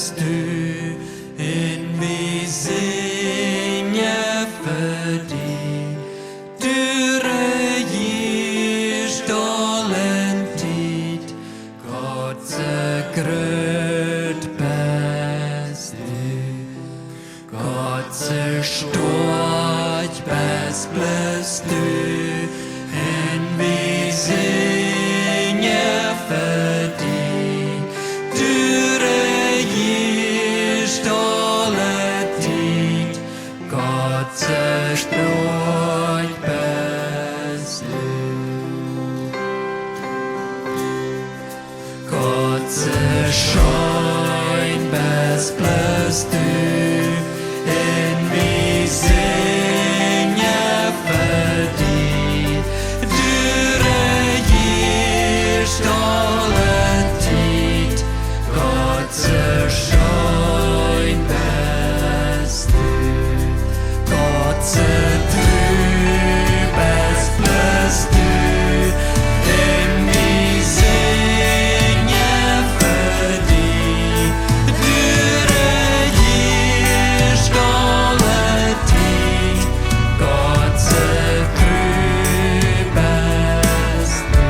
bist du, in vi synger för dig. Du regir stålen tid, Guds gröt bist du. Guds stort best bist du, in vi synger för dig. Du regir stålen tid, Guds stort best du. Guds schein best bist du, in vi synger för dig. Du regir stålen tid, Guds schein best du. Guds best bist du, in vi synger för dig. Du regir stålen tid, Guds best du.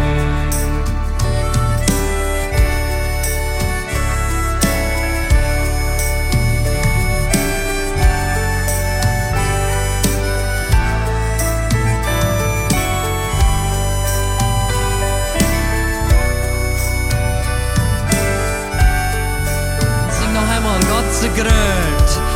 Syng noch einmal, Gott gröt.